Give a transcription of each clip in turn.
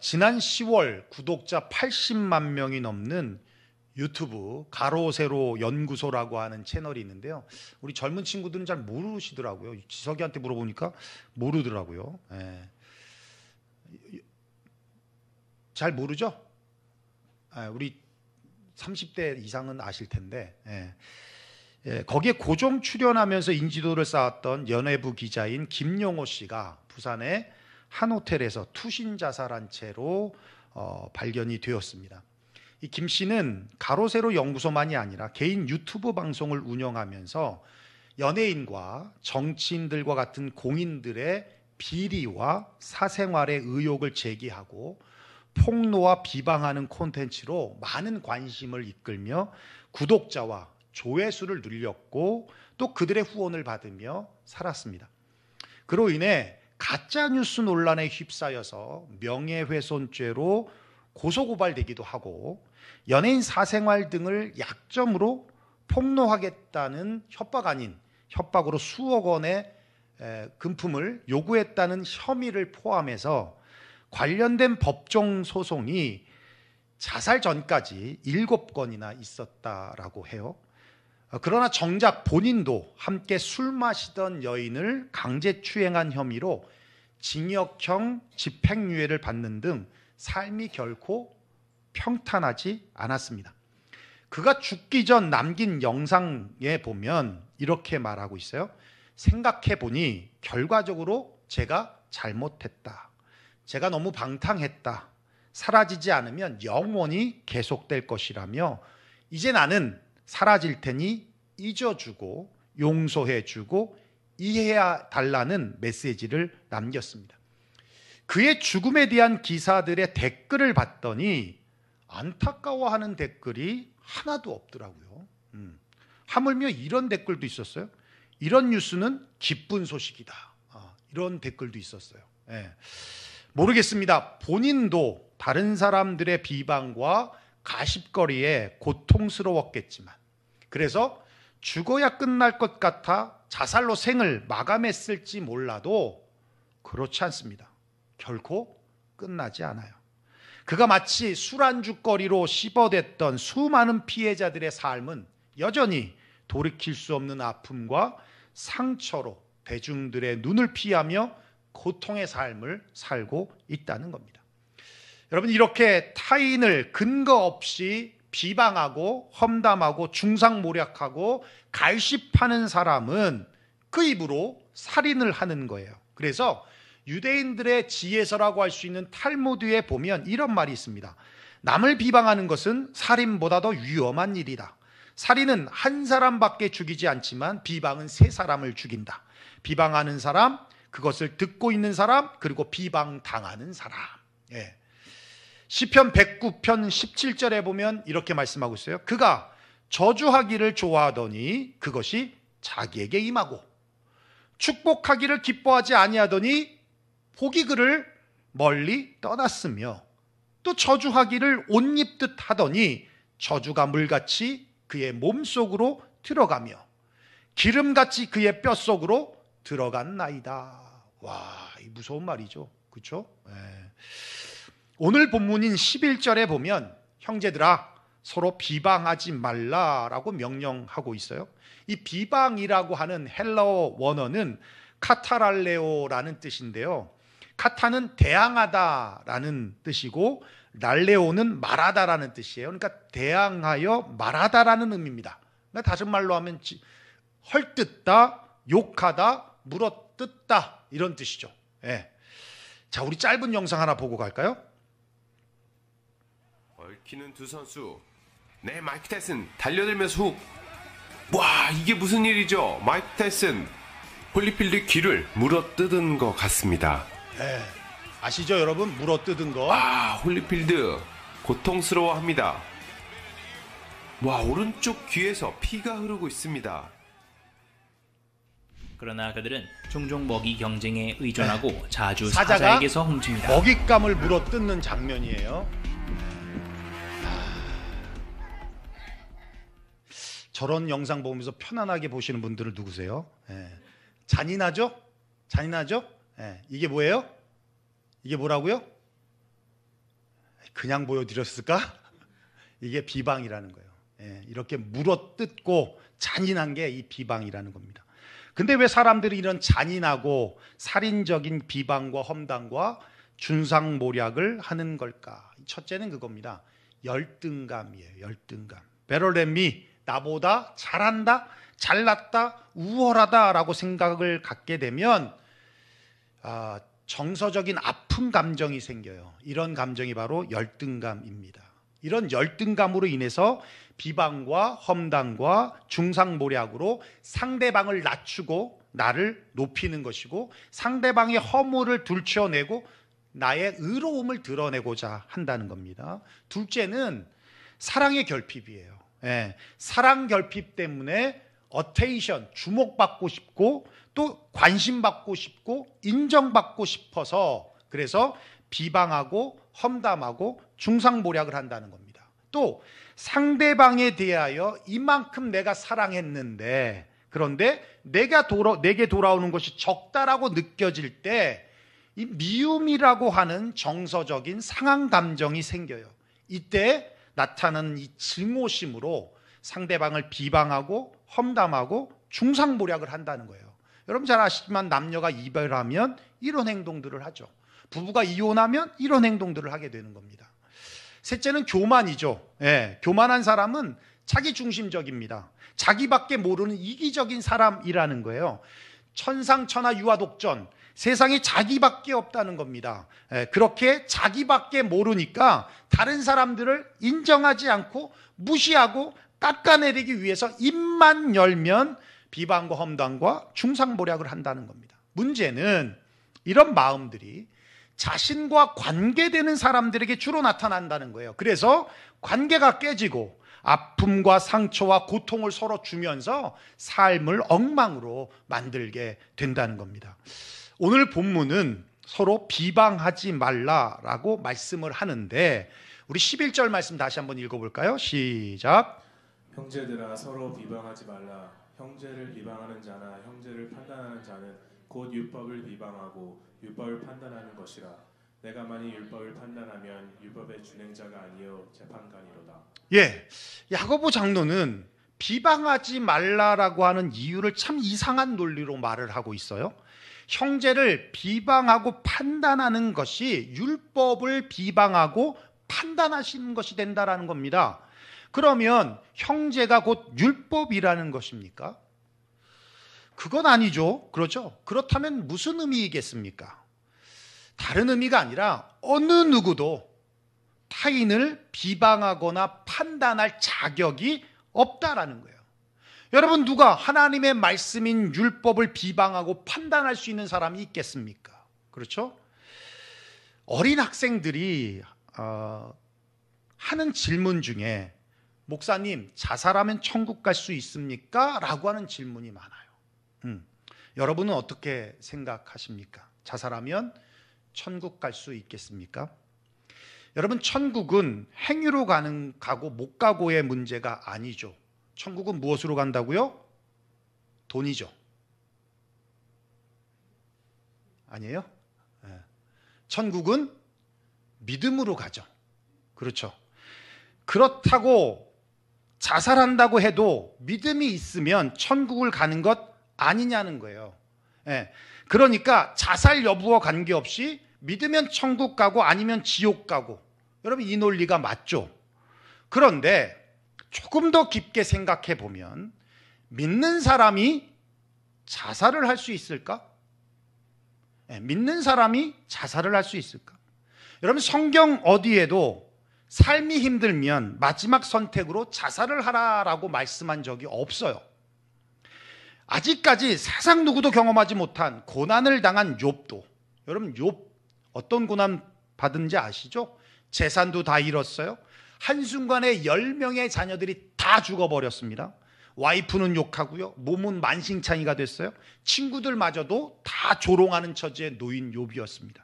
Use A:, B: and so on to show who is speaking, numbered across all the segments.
A: 지난 10월 구독자 80만 명이 넘는 유튜브 가로세로 연구소라고 하는 채널이 있는데요. 우리 젊은 친구들은 잘 모르시더라고요. 지석이한테 물어보니까 모르더라고요. 잘 모르죠? 우리 30대 이상은 아실 텐데 거기에 고정 출연하면서 인지도를 쌓았던 연예부 기자인 김용호 씨가 부산의 한 호텔에서 투신 자살한 채로 발견이 되었습니다. 이 김 씨는 가로세로 연구소만이 아니라 개인 유튜브 방송을 운영하면서 연예인과 정치인들과 같은 공인들의 비리와 사생활의 의혹을 제기하고 폭로와 비방하는 콘텐츠로 많은 관심을 이끌며 구독자와 조회수를 늘렸고 또 그들의 후원을 받으며 살았습니다. 그로 인해 가짜뉴스 논란에 휩싸여서 명예훼손죄로 고소고발되기도 하고 연예인 사생활 등을 약점으로 폭로하겠다는 협박 아닌 협박으로 수억 원의 금품을 요구했다는 혐의를 포함해서 관련된 법정 소송이 자살 전까지 7건이나 있었다라고 해요. 그러나 정작 본인도 함께 술 마시던 여인을 강제추행한 혐의로 징역형 집행유예를 받는 등 삶이 결코 평탄하지 않았습니다. 그가 죽기 전 남긴 영상에 보면 이렇게 말하고 있어요. 생각해 보니 결과적으로 제가 잘못했다. 제가 너무 방탕했다. 사라지지 않으면 영원히 계속될 것이라며 이제 나는 사라질 테니 잊어주고 용서해주고 이해해 달라는 메시지를 남겼습니다. 그의 죽음에 대한 기사들의 댓글을 봤더니 안타까워하는 댓글이 하나도 없더라고요. 하물며 이런 댓글도 있었어요. 이런 뉴스는 기쁜 소식이다. 이런 댓글도 있었어요. 모르겠습니다. 본인도 다른 사람들의 비방과 가십거리에 고통스러웠겠지만 그래서 죽어야 끝날 것 같아 자살로 생을 마감했을지 몰라도 그렇지 않습니다. 결코 끝나지 않아요. 그가 마치 술안주거리로 씹어댔던 수많은 피해자들의 삶은 여전히 돌이킬 수 없는 아픔과 상처로 대중들의 눈을 피하며 고통의 삶을 살고 있다는 겁니다. 여러분, 이렇게 타인을 근거 없이 비방하고 험담하고 중상모략하고 갈십하는 사람은 그 입으로 살인을 하는 거예요. 그래서 유대인들의 지혜서라고 할 수 있는 탈무드에 보면 이런 말이 있습니다. 남을 비방하는 것은 살인보다 더 위험한 일이다. 살인은 한 사람밖에 죽이지 않지만 비방은 세 사람을 죽인다. 비방하는 사람, 그것을 듣고 있는 사람, 그리고 비방당하는 사람. 시편 109편 17절에 보면 이렇게 말씀하고 있어요. 그가 저주하기를 좋아하더니 그것이 자기에게 임하고 축복하기를 기뻐하지 아니하더니 복이 그를 멀리 떠났으며 또 저주하기를 옷 입듯 하더니 저주가 물같이 그의 몸속으로 들어가며 기름같이 그의 뼛속으로 들어갔나이다. 와, 이 무서운 말이죠. 그렇죠? 오늘 본문인 11절에 보면 형제들아 서로 비방하지 말라라고 명령하고 있어요. 이 비방이라고 하는 헬라어 원어는 카타랄레오라는 뜻인데요. 카타는 대항하다라는 뜻이고 랄레오는 말하다라는 뜻이에요. 그러니까 대항하여 말하다라는 의미입니다. 그러니까 다른 말로 하면 헐뜯다, 욕하다, 물어뜯다 이런 뜻이죠. 자, 우리 짧은 영상 하나 보고 갈까요?
B: 얽히는 두 선수. 네, 마이크 타이슨 달려들면서 훅. 와, 이게 무슨 일이죠? 마이크 타이슨 홀리필드 귀를 물어뜯은 것 같습니다.
A: 아시죠, 여러분? 물어뜯은 거.
B: 홀리필드 고통스러워합니다. 와, 오른쪽 귀에서 피가 흐르고 있습니다.
C: 그러나 그들은 종종 먹이 경쟁에 의존하고 자주
A: 사자가
C: 사자에게서 훔칩니다.
A: 먹잇감을 물어뜯는 장면이에요. 저런 영상 보면서 편안하게 보시는 분들은 누구세요? 잔인하죠? 잔인하죠? 이게 뭐예요? 이게 뭐라고요? 그냥 보여드렸을까? 이게 비방이라는 거예요. 이렇게 물어뜯고 잔인한 게 이 비방이라는 겁니다. 근데 왜 사람들이 이런 잔인하고 살인적인 비방과 험담과 준상모략을 하는 걸까? 첫째는 그겁니다. 열등감이에요. 열등감. Better than me. 나보다 잘한다, 잘났다, 우월하다라고 생각을 갖게 되면 정서적인 아픈 감정이 생겨요. 이런 감정이 바로 열등감입니다. 이런 열등감으로 인해서 비방과 험담과 중상모략으로 상대방을 낮추고 나를 높이는 것이고, 상대방의 허물을 들춰내고 나의 의로움을 드러내고자 한다는 겁니다. 둘째는 사랑의 결핍이에요. 사랑 결핍 때문에 어테이션, 주목받고 싶고 또 관심받고 싶고 인정받고 싶어서, 그래서 비방하고 험담하고 중상모략을 한다는 겁니다. 또 상대방에 대하여 이만큼 내가 사랑했는데, 그런데 내게 돌아오는 것이 적다라고 느껴질 때 이 미움이라고 하는 정서적인 상한 감정이 생겨요. 이때 나타나는 이 증오심으로 상대방을 비방하고 험담하고 중상모략을 한다는 거예요. 여러분 잘 아시지만 남녀가 이별하면 이런 행동들을 하죠. 부부가 이혼하면 이런 행동들을 하게 되는 겁니다. 셋째는 교만이죠. 교만한 사람은 자기 중심적입니다. 자기밖에 모르는 이기적인 사람이라는 거예요. 천상천하 유아독전, 세상에 자기밖에 없다는 겁니다. 그렇게 자기밖에 모르니까 다른 사람들을 인정하지 않고 무시하고 깎아내리기 위해서 입만 열면 비방과 험담과 중상모략을 한다는 겁니다. 문제는 이런 마음들이 자신과 관계되는 사람들에게 주로 나타난다는 거예요. 그래서 관계가 깨지고 아픔과 상처와 고통을 서로 주면서 삶을 엉망으로 만들게 된다는 겁니다. 오늘 본문은 서로 비방하지 말라라고 말씀을 하는데, 우리 11절 말씀 다시 한번 읽어볼까요? 시작.
D: 형제들아 서로 비방하지 말라. 형제를 비방하는 자나 형제를 판단하는 자는 곧 율법을 비방하고 율법을 판단하는 것이라. 내가 만일 율법을 판단하면 율법의 준행자가 아니요 재판관이로다.
A: 야고보 장로는 비방하지 말라라고 하는 이유를 참 이상한 논리로 말을 하고 있어요. 형제를 비방하고 판단하는 것이 율법을 비방하고 판단하시는 것이 된다라는 겁니다. 그러면 형제가 곧 율법이라는 것입니까? 그건 아니죠. 그렇죠? 그렇다면 무슨 의미이겠습니까? 다른 의미가 아니라 어느 누구도 타인을 비방하거나 판단할 자격이 없다라는 거예요. 여러분, 누가 하나님의 말씀인 율법을 비방하고 판단할 수 있는 사람이 있겠습니까? 그렇죠? 어린 학생들이 하는 질문 중에 목사님, 자살하면 천국 갈 수 있습니까? 라고 하는 질문이 많아요. 여러분은 어떻게 생각하십니까? 자살하면 천국 갈 수 있겠습니까? 여러분, 천국은 행위로 가고 못 가고의 문제가 아니죠. 천국은 무엇으로 간다고요? 돈이죠. 아니에요? 천국은 믿음으로 가죠. 그렇죠. 그렇다고 자살한다고 해도 믿음이 있으면 천국을 가는 것 아니냐는 거예요. 그러니까 자살 여부와 관계없이 믿으면 천국 가고 아니면 지옥 가고, 여러분 이 논리가 맞죠? 그런데 조금 더 깊게 생각해 보면 믿는 사람이 자살을 할 수 있을까? 믿는 사람이 자살을 할 수 있을까? 여러분, 성경 어디에도 삶이 힘들면 마지막 선택으로 자살을 하라라고 말씀한 적이 없어요. 아직까지 세상 누구도 경험하지 못한 고난을 당한 욥도, 여러분 욥 어떤 고난 받은지 아시죠? 재산도 다 잃었어요. 한순간에 10명의 자녀들이 다 죽어버렸습니다. 와이프는 욕하고요, 몸은 만신창이가 됐어요. 친구들마저도 다 조롱하는 처지에 놓인 욥이었습니다.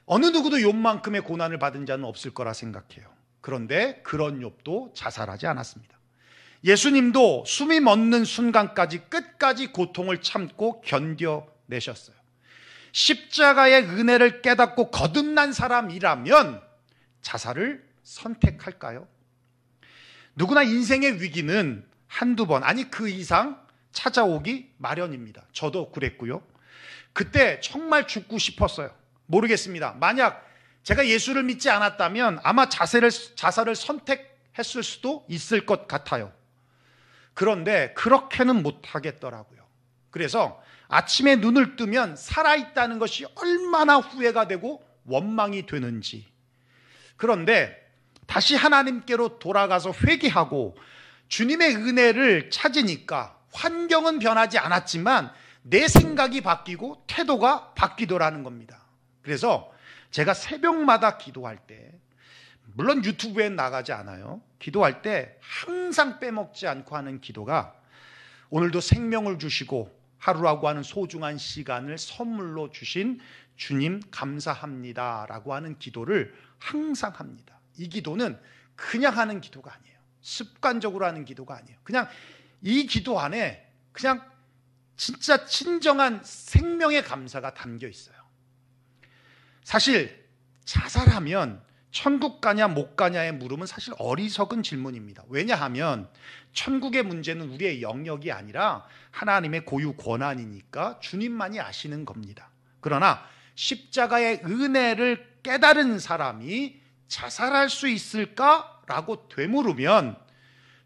A: 어느 누구도 욥만큼의 고난을 받은 자는 없을 거라 생각해요. 그런데 그런 욥도 자살하지 않았습니다. 예수님도 숨이 멎는 순간까지 끝까지 고통을 참고 견뎌내셨어요. 십자가의 은혜를 깨닫고 거듭난 사람이라면 자살을 선택할까요? 누구나 인생의 위기는 한두 번, 아니 그 이상 찾아오기 마련입니다. 저도 그랬고요. 그때 정말 죽고 싶었어요. 모르겠습니다. 만약 제가 예수를 믿지 않았다면 아마 자살을 선택했을 수도 있을 것 같아요. 그런데 그렇게는 못하겠더라고요. 그래서 아침에 눈을 뜨면 살아있다는 것이 얼마나 후회가 되고 원망이 되는지. 그런데 다시 하나님께로 돌아가서 회개하고 주님의 은혜를 찾으니까 환경은 변하지 않았지만 내 생각이 바뀌고 태도가 바뀌더라는 겁니다. 그래서 제가 새벽마다 기도할 때, 물론 유튜브에 나가지 않아요. 기도할 때 항상 빼먹지 않고 하는 기도가, 오늘도 생명을 주시고 하루라고 하는 소중한 시간을 선물로 주신 주님 감사합니다 라고 하는 기도를 항상 합니다. 이 기도는 그냥 하는 기도가 아니에요. 습관적으로 하는 기도가 아니에요. 그냥 이 기도 안에 그냥 진짜 진정한 생명의 감사가 담겨 있어요. 사실 자살하면 천국 가냐 못 가냐의 물음은 사실 어리석은 질문입니다. 왜냐하면 천국의 문제는 우리의 영역이 아니라 하나님의 고유 권한이니까 주님만이 아시는 겁니다. 그러나 십자가의 은혜를 깨달은 사람이 자살할 수 있을까라고 되물으면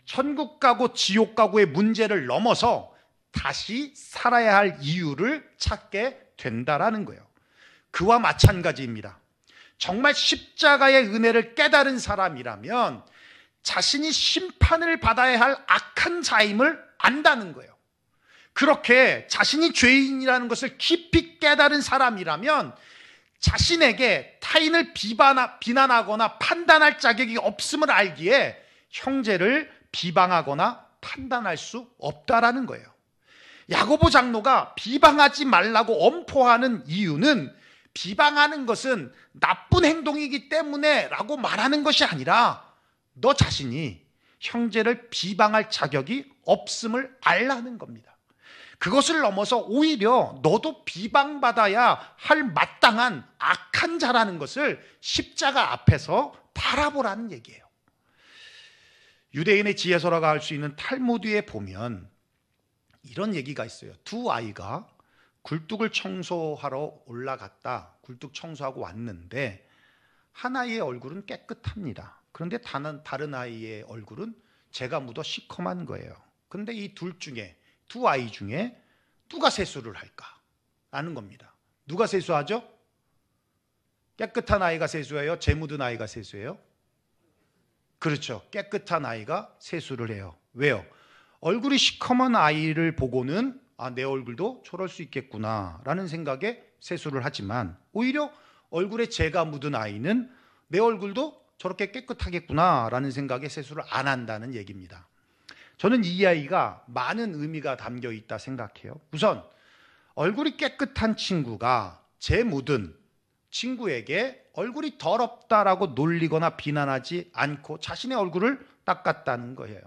A: 천국 가고 지옥 가고의 문제를 넘어서 다시 살아야 할 이유를 찾게 된다라는 거예요. 그와 마찬가지입니다. 정말 십자가의 은혜를 깨달은 사람이라면 자신이 심판을 받아야 할 악한 자임을 안다는 거예요. 그렇게 자신이 죄인이라는 것을 깊이 깨달은 사람이라면 자신에게 타인을 비난하거나 판단할 자격이 없음을 알기에 형제를 비방하거나 판단할 수 없다라는 거예요. 야고보 장로가 비방하지 말라고 엄포하는 이유는 비방하는 것은 나쁜 행동이기 때문에 라고 말하는 것이 아니라 너 자신이 형제를 비방할 자격이 없음을 알라는 겁니다. 그것을 넘어서 오히려 너도 비방받아야 할 마땅한 악한 자라는 것을 십자가 앞에서 바라보라는 얘기예요. 유대인의 지혜서라고 할 수 있는 탈무드에 보면 이런 얘기가 있어요. 두 아이가 굴뚝을 청소하러 올라갔다. 굴뚝 청소하고 왔는데 한 아이의 얼굴은 깨끗합니다. 그런데 다른 아이의 얼굴은 재가 묻어 시커먼 거예요. 그런데 이 두 아이 중에 누가 세수를 할까? 라는 겁니다. 누가 세수하죠? 깨끗한 아이가 세수해요? 재 묻은 아이가 세수해요? 그렇죠. 깨끗한 아이가 세수를 해요. 왜요? 얼굴이 시커먼 아이를 보고는 내 얼굴도 저럴 수 있겠구나 라는 생각에 세수를 하지만 오히려 얼굴에 재가 묻은 아이는 내 얼굴도 저렇게 깨끗하겠구나 라는 생각에 세수를 안 한다는 얘기입니다. 저는 이 아이가 많은 의미가 담겨 있다 생각해요. 우선 얼굴이 깨끗한 친구가 재 묻은 친구에게 얼굴이 더럽다라고 놀리거나 비난하지 않고 자신의 얼굴을 닦았다는 거예요.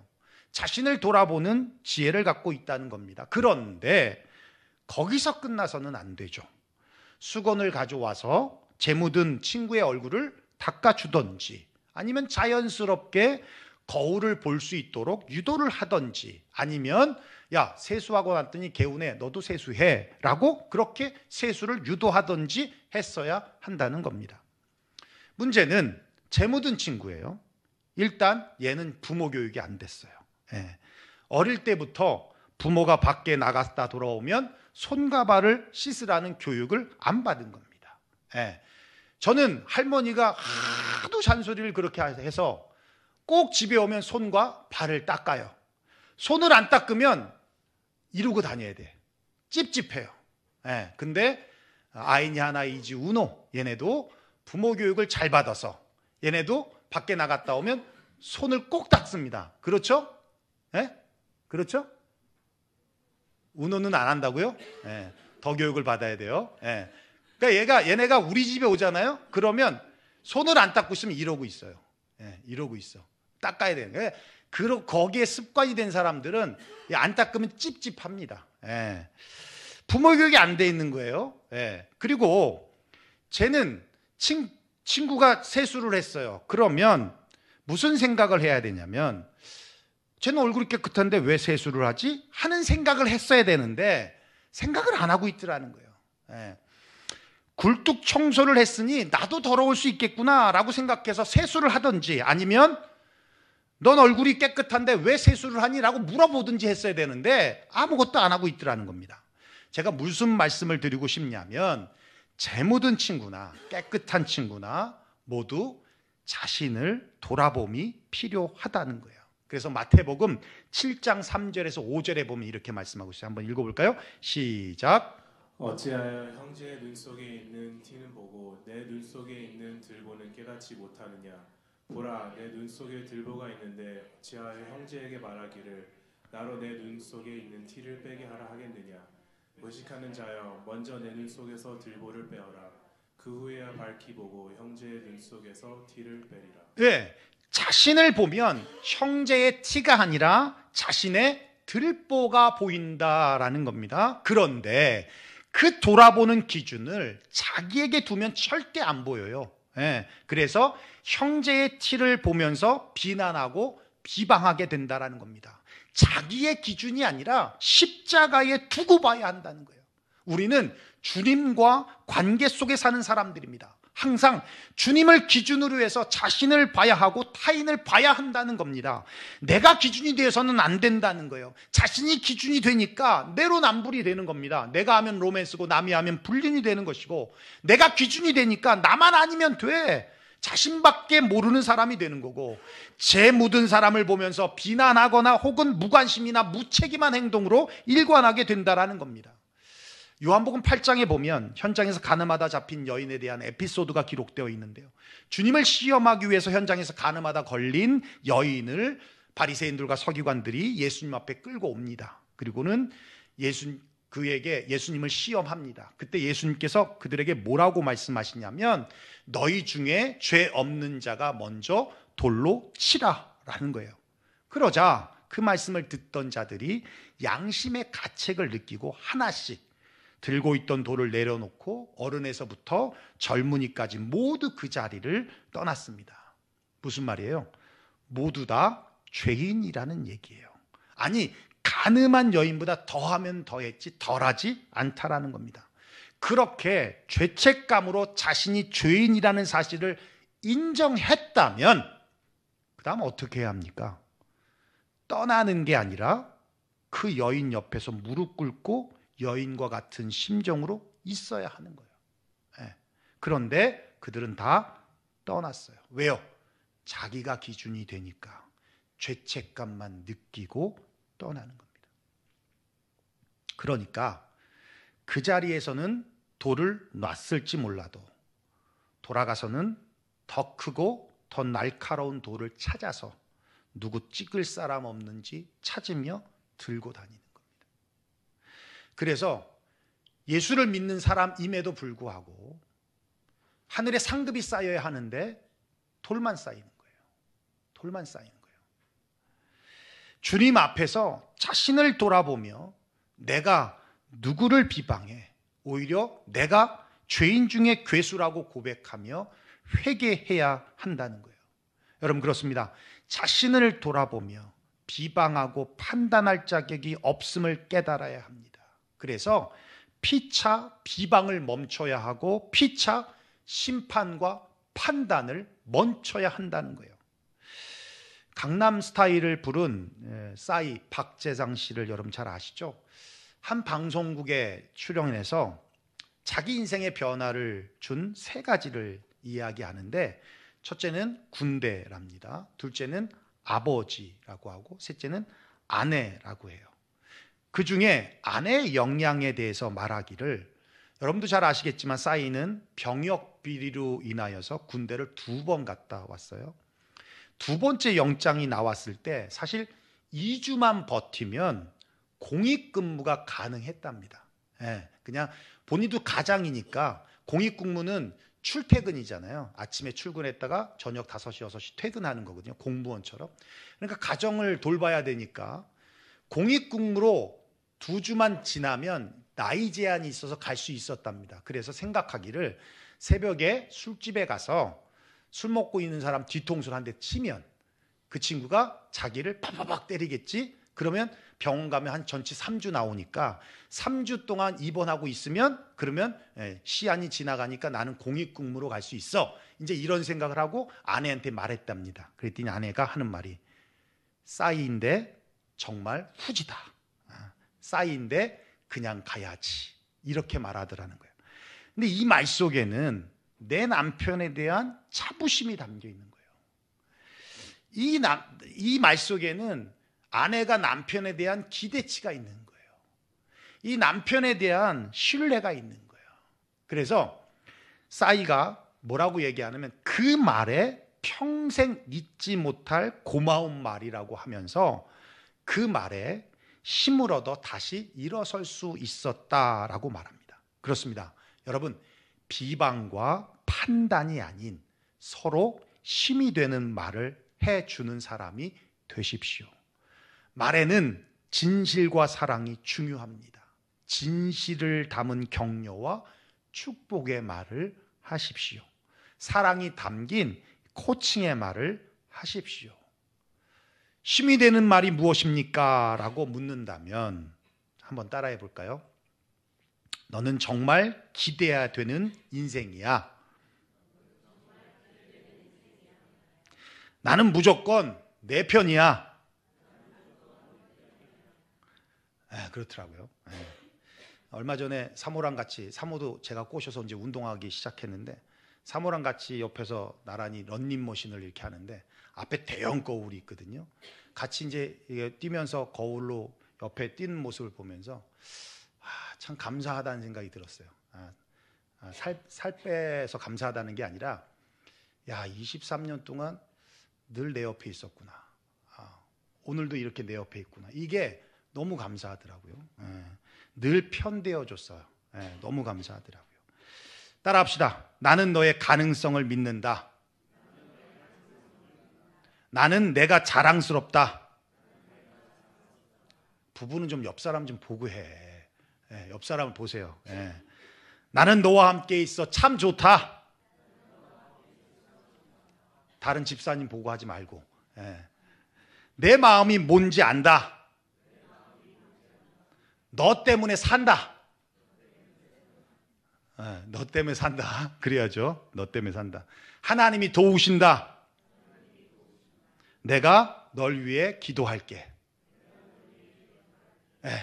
A: 자신을 돌아보는 지혜를 갖고 있다는 겁니다. 그런데 거기서 끝나서는 안 되죠. 수건을 가져와서 재 묻은 친구의 얼굴을 닦아주던지 아니면 자연스럽게 거울을 볼 수 있도록 유도를 하던지 아니면 야 세수하고 났더니 개운해 너도 세수해 라고 그렇게 세수를 유도하던지 했어야 한다는 겁니다. 문제는 재 묻은 친구예요. 일단 얘는 부모 교육이 안 됐어요. 어릴 때부터 부모가 밖에 나갔다 돌아오면 손과 발을 씻으라는 교육을 안 받은 겁니다. 저는 할머니가 하도 잔소리를 그렇게 해서 꼭 집에 오면 손과 발을 닦아요. 손을 안 닦으면 이러고 다녀야 돼. 찝찝해요. 근데 아이니 하나이지 우노 얘네도 부모 교육을 잘 받아서 얘네도 밖에 나갔다 오면 손을 꼭 닦습니다. 그렇죠? 그렇죠? 우노는 안 한다고요? 더 교육을 받아야 돼요. 그러니까 얘네가 우리 집에 오잖아요. 그러면 손을 안 닦고 있으면 이러고 있어요. 이러고 있어. 닦아야 돼요. 거기에 습관이 된 사람들은 안 닦으면 찝찝합니다. 부모 교육이 안 돼 있는 거예요. 그리고 쟤는 친구가 세수를 했어요. 그러면 무슨 생각을 해야 되냐면 쟤는 얼굴이 깨끗한데 왜 세수를 하지? 하는 생각을 했어야 되는데 생각을 안 하고 있더라는 거예요. 예. 굴뚝 청소를 했으니 나도 더러울 수 있겠구나 라고 생각해서 세수를 하든지, 아니면 넌 얼굴이 깨끗한데 왜 세수를 하니? 라고 물어보든지 했어야 되는데 아무것도 안 하고 있더라는 겁니다. 제가 무슨 말씀을 드리고 싶냐면 재 묻은 친구나 깨끗한 친구나 모두 자신을 돌아봄이 필요하다는 거예요. 그래서 마태복음 7장 3절에서 5절에 보면 이렇게 말씀하고 있어요. 한번 읽어볼까요? 시작.
D: 어찌하여 형제의 눈 속에 있는 티는 보고 내 눈 속에 있는 들보는 깨닫지 못하느냐? 보라, 내 눈 속에 들보가 있는데 어찌하여 형제에게 말하기를 나로 내 눈 속에 있는 티를 빼게 하라 하겠느냐? 무식하는 자여, 먼저 내 눈 속에서 들보를 빼어라. 그 후에야 밝히 보고 형제의 눈 속에서 티를 빼리라.
A: 네, 자신을 보면 형제의 티가 아니라 자신의 들보가 보인다라는 겁니다. 그런데 그 돌아보는 기준을 자기에게 두면 절대 안 보여요. 예, 그래서 형제의 티를 보면서 비난하고 비방하게 된다라는 겁니다. 자기의 기준이 아니라 십자가에 두고 봐야 한다는 거예요. 우리는 주님과 관계 속에 사는 사람들입니다. 항상 주님을 기준으로 해서 자신을 봐야 하고 타인을 봐야 한다는 겁니다. 내가 기준이 되어서는 안 된다는 거예요. 자신이 기준이 되니까 내로남불이 되는 겁니다. 내가 하면 로맨스고 남이 하면 불륜이 되는 것이고, 내가 기준이 되니까 나만 아니면 돼, 자신밖에 모르는 사람이 되는 거고, 재 묻은 사람을 보면서 비난하거나 혹은 무관심이나 무책임한 행동으로 일관하게 된다라는 겁니다. 요한복음 8장에 보면 현장에서 간음하다 잡힌 여인에 대한 에피소드가 기록되어 있는데요, 주님을 시험하기 위해서 현장에서 간음하다 걸린 여인을 바리새인들과 서기관들이 예수님 앞에 끌고 옵니다. 그리고는 그에게 예수님을 시험합니다. 그때 예수님께서 그들에게 뭐라고 말씀하시냐면 너희 중에 죄 없는 자가 먼저 돌로 치라라는 거예요. 그러자 그 말씀을 듣던 자들이 양심의 가책을 느끼고 하나씩 들고 있던 돌을 내려놓고 어른에서부터 젊은이까지 모두 그 자리를 떠났습니다. 무슨 말이에요? 모두 다 죄인이라는 얘기예요. 아니, 간음한 여인보다 더하면 더했지 덜하지 않다라는 겁니다. 그렇게 죄책감으로 자신이 죄인이라는 사실을 인정했다면 그 다음 어떻게 해야 합니까? 떠나는 게 아니라 그 여인 옆에서 무릎 꿇고 여인과 같은 심정으로 있어야 하는 거예요. 네. 그런데 그들은 다 떠났어요. 왜요? 자기가 기준이 되니까 죄책감만 느끼고 떠나는 겁니다. 그러니까 그 자리에서는 돌을 놨을지 몰라도 돌아가서는 더 크고 더 날카로운 돌을 찾아서 누구 찍을 사람 없는지 찾으며 들고 다니는 겁니다. 그래서 예수를 믿는 사람임에도 불구하고 하늘에 상급이 쌓여야 하는데 돌만 쌓이는 거예요. 돌만 쌓이는 거예요. 주님 앞에서 자신을 돌아보며 내가 누구를 비방해, 오히려 내가 죄인 중에 괴수라고 고백하며 회개해야 한다는 거예요. 여러분, 그렇습니다. 자신을 돌아보며 비방하고 판단할 자격이 없음을 깨달아야 합니다. 그래서 피차 비방을 멈춰야 하고 피차 심판과 판단을 멈춰야 한다는 거예요. 강남 스타일을 부른 싸이 박재상 씨를 여러분 잘 아시죠? 한 방송국에 출연해서 자기 인생의 변화를 준 세 가지를 이야기하는데, 첫째는 군대랍니다. 둘째는 아버지라고 하고 셋째는 아내라고 해요. 그 중에 아내의 역량에 대해서 말하기를, 여러분도 잘 아시겠지만 싸이는 병역 비리로 인하여서 군대를 2번 갔다 왔어요. 2번째 영장이 나왔을 때 사실 2주만 버티면 공익근무가 가능했답니다. 그냥 본인도 가장이니까 공익근무는 출퇴근이잖아요. 아침에 출근했다가 저녁 5시, 6시 퇴근하는 거거든요. 공무원처럼. 그러니까 가정을 돌봐야 되니까 공익근무로 2주만 지나면 나이 제한이 있어서 갈 수 있었답니다. 그래서 생각하기를 새벽에 술집에 가서 술 먹고 있는 사람 뒤통수를 한 대 치면 그 친구가 자기를 팍팍팍 때리겠지. 그러면 병원 가면 한 전치 3주 나오니까 3주 동안 입원하고 있으면 그러면 시한이 지나가니까 나는 공익근무로 갈 수 있어. 이제 이런 생각을 하고 아내한테 말했답니다. 그랬더니 아내가 하는 말이 싸이인데 정말 후지다. 싸이인데 그냥 가야지. 이렇게 말하더라는 거예요. 근데 이 말 속에는 내 남편에 대한 자부심이 담겨 있는 거예요. 이 말 속에는 아내가 남편에 대한 기대치가 있는 거예요. 이 남편에 대한 신뢰가 있는 거예요. 그래서 싸이가 뭐라고 얘기하냐면 그 말에 평생 잊지 못할 고마운 말이라고 하면서 그 말에 힘을 얻어 다시 일어설 수 있었다라고 말합니다. 그렇습니다. 여러분, 비방과 판단이 아닌 서로 힘이 되는 말을 해주는 사람이 되십시오. 말에는 진실과 사랑이 중요합니다. 진실을 담은 격려와 축복의 말을 하십시오. 사랑이 담긴 코칭의 말을 하십시오. 힘이 되는 말이 무엇입니까? 라고 묻는다면 한번 따라해 볼까요? 너는 정말 기대해야 되는 인생이야. 나는 무조건 내 편이야. 그렇더라고요. 얼마 전에 사모랑 같이, 사모도 제가 꼬셔서 이제 운동하기 시작했는데 사모랑 같이 옆에서 나란히 런닝머신을 이렇게 하는데 앞에 대형 거울이 있거든요. 같이 이제 뛰면서 거울로 옆에 뛰는 모습을 보면서 참 감사하다는 생각이 들었어요. 살 빼서 감사하다는 게 아니라 23년 동안 늘 내 옆에 있었구나. 오늘도 이렇게 내 옆에 있구나. 이게 너무 감사하더라고요. 늘 편되어 줬어요. 너무 감사하더라고요. 따라합시다. 나는 너의 가능성을 믿는다. 나는 내가 자랑스럽다. 부부는 좀 옆 사람 좀 보고 해. 옆 사람을 보세요. 나는 너와 함께 있어 참 좋다. 다른 집사님 보고 하지 말고. 내 마음이 뭔지 안다. 너 때문에 산다. 너 때문에 산다. 그래야죠. 너 때문에 산다. 하나님이 도우신다. 내가 널 위해 기도할게.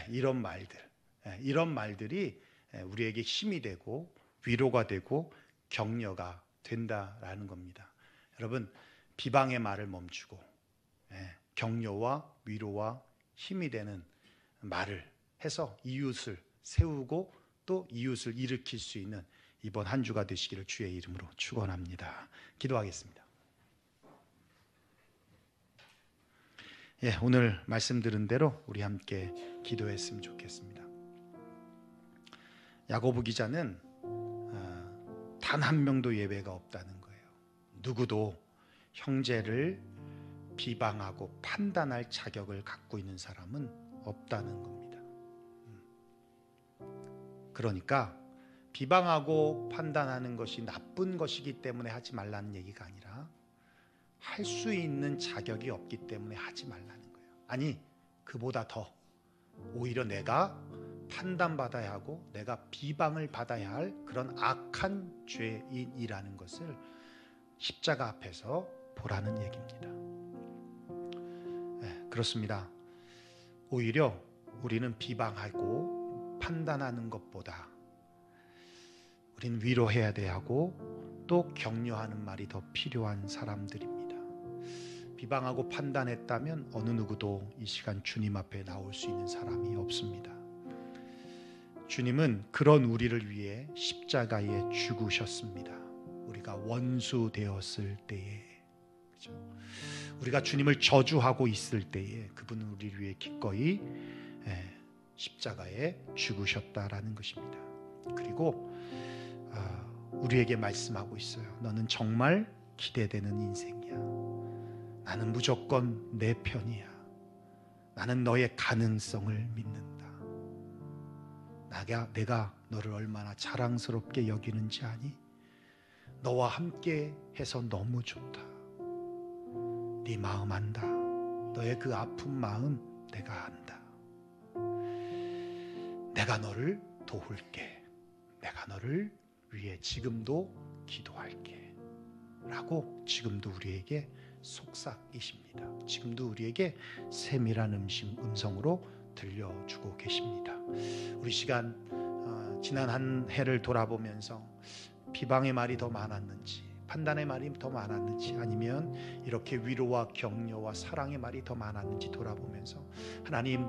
A: 이런 말들. 이런 말들이 우리에게 힘이 되고 위로가 되고 격려가 된다라는 겁니다. 여러분, 비방의 말을 멈추고 격려와 위로와 힘이 되는 말을 해서 이웃을 세우고 또 이웃을 일으킬 수 있는 이번 한 주가 되시기를 주의 이름으로 축원합니다. 기도하겠습니다. 오늘 말씀 들은 대로 우리 함께 기도했으면 좋겠습니다. 야고보 기자는 단 한 명도 예외가 없다는 거예요. 누구도 형제를 비방하고 판단할 자격을 갖고 있는 사람은 없다는 겁니다. 그러니까 비방하고 판단하는 것이 나쁜 것이기 때문에 하지 말라는 얘기가 아니라 할 수 있는 자격이 없기 때문에 하지 말라는 거예요. 아니, 그보다 더 오히려 내가 판단받아야 하고 내가 비방을 받아야 할 그런 악한 죄인이라는 것을 십자가 앞에서 보라는 얘기입니다. 그렇습니다. 오히려 우리는 비방하고 판단하는 것보다 우리는 위로해야 돼 하고 또 격려하는 말이 더 필요한 사람들입니다. 비방하고 판단했다면 어느 누구도 이 시간 주님 앞에 나올 수 있는 사람이 없습니다. 주님은 그런 우리를 위해 십자가에 죽으셨습니다. 우리가 원수 되었을 때에, 그렇죠? 우리가 주님을 저주하고 있을 때에 그분은 우리를 위해 기꺼이 십자가에 죽으셨다라는 것입니다. 그리고 우리에게 말씀하고 있어요. 너는 정말 기대되는 인생이야. 나는 무조건 내 편이야. 나는 너의 가능성을 믿는다. 내가 너를 얼마나 자랑스럽게 여기는지 아니? 너와 함께 해서 너무 좋다. 네 마음 안다. 너의 그 아픈 마음 내가 안다. 내가 너를 도울게. 내가 너를 위해 지금도 기도할게. 라고 지금도 우리에게 속삭이십니다. 지금도 우리에게 세밀한 음성으로 들려주고 계십니다. 우리 시간 지난 한 해를 돌아보면서 비방의 말이 더 많았는지, 판단의 말이 더 많았는지, 아니면 이렇게 위로와 격려와 사랑의 말이 더 많았는지 돌아보면서 하나님,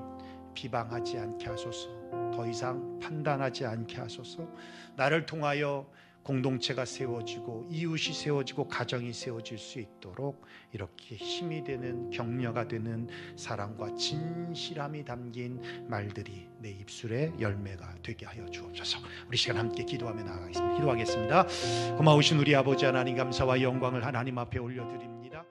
A: 비방하지 않게 하소서. 더 이상 판단하지 않게 하소서. 나를 통하여 공동체가 세워지고 이웃이 세워지고 가정이 세워질 수 있도록 이렇게 힘이 되는, 격려가 되는 사랑과 진실함이 담긴 말들이 내 입술의 열매가 되게 하여 주옵소서. 우리 시간 함께 기도하며 나아가겠습니다. 기도하겠습니다. 고마우신 우리 아버지 하나님, 감사와 영광을 하나님 앞에 올려드립니다.